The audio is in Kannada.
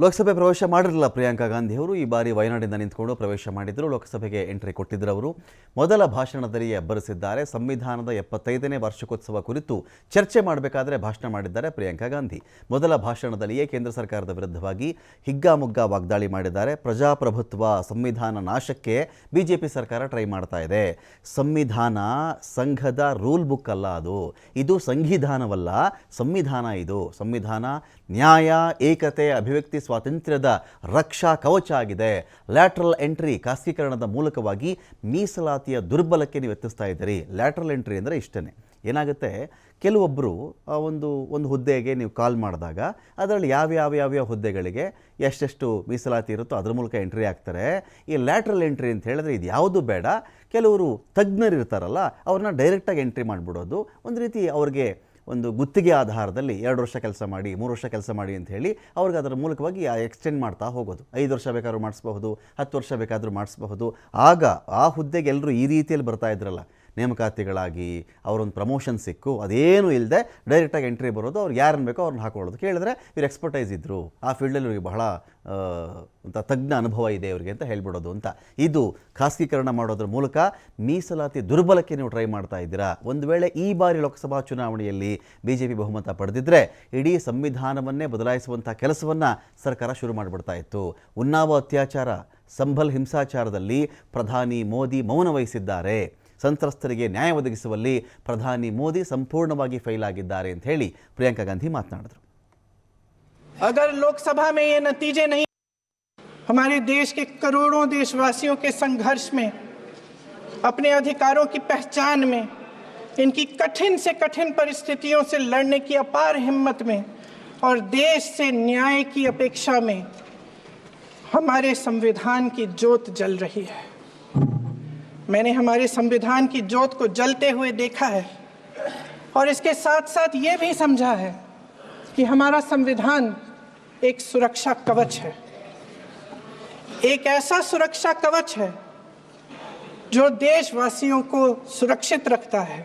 ಲೋಕಸಭೆ ಪ್ರವೇಶ ಮಾಡಿರಲಿಲ್ಲ ಪ್ರಿಯಾಂಕಾ ಗಾಂಧಿ ಅವರು. ಈ ಬಾರಿ ವಯನಾಡಿಂದ ನಿಂತ್ಕೊಂಡು ಪ್ರವೇಶ ಮಾಡಿದ್ರು. ಲೋಕಸಭೆಗೆ ಎಂಟ್ರಿ ಕೊಟ್ಟಿದ್ದರು. ಅವರು ಮೊದಲ ಭಾಷಣದಲ್ಲಿ ಅಬ್ಬರಿಸಿದ್ದಾರೆ. ಸಂವಿಧಾನದ 75ನೇ ವಾರ್ಷಿಕೋತ್ಸವ ಕುರಿತು ಚರ್ಚೆ ಮಾಡಬೇಕಾದ್ರೆ ಭಾಷಣ ಮಾಡಿದ್ದಾರೆ ಪ್ರಿಯಾಂಕಾ ಗಾಂಧಿ. ಮೊದಲ ಭಾಷಣದಲ್ಲಿಯೇ ಕೇಂದ್ರ ಸರ್ಕಾರದ ವಿರುದ್ಧವಾಗಿ ಹಿಗ್ಗಾಮುಗ್ಗಾ ವಾಗ್ದಾಳಿ ಮಾಡಿದ್ದಾರೆ. ಪ್ರಜಾಪ್ರಭುತ್ವ, ಸಂವಿಧಾನ ನಾಶಕ್ಕೆ ಬಿಜೆಪಿ ಸರ್ಕಾರ ಟ್ರೈ ಮಾಡ್ತಾ ಇದೆ. ಸಂವಿಧಾನ ಸಂಘದ ರೂಲ್ ಬುಕ್ ಅಲ್ಲ, ಇದು ಸಂವಿಧಾನವಲ್ಲ, ಸಂವಿಧಾನ. ಇದು ಸಂವಿಧಾನ ನ್ಯಾಯ, ಏಕತೆ, ಅಭಿವ್ಯಕ್ತಿ ಸ್ವಾತಂತ್ರ್ಯದ ರಕ್ಷಾ ಕವಚ ಆಗಿದೆ. ಲ್ಯಾಟ್ರಲ್ ಎಂಟ್ರಿ, ಖಾಸಗೀಕರಣದ ಮೂಲಕವಾಗಿ ಮೀಸಲಾತಿಯ ದುರ್ಬಲಕ್ಕೆ ನೀವು ಎತ್ತಿಸ್ತಾ ಇದ್ದೀರಿ. ಲ್ಯಾಟ್ರಲ್ ಎಂಟ್ರಿ ಅಂದರೆ ಇಷ್ಟೇ. ಏನಾಗುತ್ತೆ, ಕೆಲವೊಬ್ಬರು ಒಂದು ಹುದ್ದೆಗೆ ನೀವು ಕಾಲ್ ಮಾಡಿದಾಗ ಅದರಲ್ಲಿ ಯಾವ್ಯಾವ ಹುದ್ದೆಗಳಿಗೆ ಎಷ್ಟೆಷ್ಟು ಮೀಸಲಾತಿ ಇರುತ್ತೋ ಅದ್ರ ಮೂಲಕ ಎಂಟ್ರಿ ಆಗ್ತಾರೆ. ಈ ಲ್ಯಾಟ್ರಲ್ ಎಂಟ್ರಿ ಅಂತ ಹೇಳಿದ್ರೆ ಇದು ಯಾವುದು ಬೇಡ. ಕೆಲವರು ತಜ್ಞರು ಇರ್ತಾರಲ್ಲ, ಅವ್ರನ್ನ ಡೈರೆಕ್ಟಾಗಿ ಎಂಟ್ರಿ ಮಾಡಿಬಿಡೋದು. ಒಂದು ರೀತಿ ಅವ್ರಿಗೆ ಒಂದು ಗುತ್ತಿಗೆ ಆಧಾರದಲ್ಲಿ 2 ವರ್ಷ ಕೆಲಸ ಮಾಡಿ, 3 ವರ್ಷ ಕೆಲಸ ಮಾಡಿ ಅಂತ ಹೇಳಿ ಅವ್ರಿಗೆ ಅದರ ಮೂಲಕವಾಗಿ ಎಕ್ಸ್ಟೆಂಡ್ ಮಾಡ್ತಾ ಹೋಗೋದು. 5 ವರ್ಷ ಬೇಕಾದ್ರೂ ಮಾಡಿಸ್ಬಹುದು, 10 ವರ್ಷ ಬೇಕಾದರೂ ಮಾಡಿಸ್ಬಹುದು. ಆಗ ಆ ಹುದ್ದೆಗೆ ಎಲ್ಲರೂ ಈ ರೀತಿಯಲ್ಲಿ ಬರ್ತಾ ಇದ್ರಲ್ಲ, ನೇಮಕಾತಿಗಳಾಗಿ ಅವರೊಂದು ಪ್ರಮೋಷನ್ ಸಿಕ್ಕು ಅದೇನು ಇಲ್ಲದೆ ಡೈರೆಕ್ಟಾಗಿ ಎಂಟ್ರಿ ಬರೋದು. ಅವ್ರು ಯಾರನ್ನು ಬೇಕೋ ಅವ್ರನ್ನ ಹಾಕೊಳ್ಳೋದು. ಕೇಳಿದ್ರೆ ಇವ್ರು ಎಕ್ಸ್ಪರ್ಟೈಸ್ ಇದ್ದರು, ಆ ಫೀಲ್ಡಲ್ಲಿ ಇವ್ರಿಗೆ ಬಹಳ ತಜ್ಞ ಅನುಭವ ಇದೆ ಇವರಿಗೆ ಅಂತ ಹೇಳ್ಬಿಡೋದು ಅಂತ. ಇದು ಖಾಸಗೀಕರಣ ಮಾಡೋದ್ರ ಮೂಲಕ ಮೀಸಲಾತಿ ದುರ್ಬಲಕ್ಕೆ ನೀವು ಟ್ರೈ ಮಾಡ್ತಾ ಇದ್ದೀರಾ. ಒಂದು ವೇಳೆ ಈ ಬಾರಿ ಲೋಕಸಭಾ ಚುನಾವಣೆಯಲ್ಲಿ ಬಿಜೆಪಿ ಬಹುಮತ ಪಡೆದಿದ್ದರೆ ಇಡೀ ಸಂವಿಧಾನವನ್ನೇ ಬದಲಾಯಿಸುವಂಥ ಕೆಲಸವನ್ನು ಸರ್ಕಾರ ಶುರು ಮಾಡಿಬಿಡ್ತಾ ಇತ್ತು. ಉನ್ನಾವ ಅತ್ಯಾಚಾರ, ಸಂಭಲ್ ಹಿಂಸಾಚಾರದಲ್ಲಿ ಪ್ರಧಾನಿ ಮೋದಿ ಮೌನ ವಹಿಸಿದ್ದಾರೆ. ಸಂತ್ರಸ್ತರಿಗೆ ನ್ಯಾಯ ಒದಗಿಸುವಲ್ಲಿ ಪ್ರಧಾನಿ ಮೋದಿ ಸಂಪೂರ್ಣವಾಗಿ ಫೈಲ್ ಆಗಿದ್ದಾರೆ ಅಂತ ಹೇಳಿ ಪ್ರಿಯಾಂಕಾ ಗಾಂಧಿ ಮಾತನಾಡಿದರು. अगर लोकसभा में ये नतीजे नहीं, हमारे देश के करोड़ों देशवासियों के संघर्ष में, अपने अधिकारों की पहचान में, इनकी कठिन से कठिन परिस्थितियों से लड़ने की अपार हिम्मत में और देश से न्याय की अपेक्षा में हमारे संविधान की ज्योत जल रही है. मैंने हमारे संविधान की ज्योत को जलते हुए देखा है और इसके साथ साथ ये भी समझा है कि हमारा संविधान एक सुरक्षा कवच है. एक ऐसा सुरक्षा कवच है जो देशवासियों को सुरक्षित रखता है,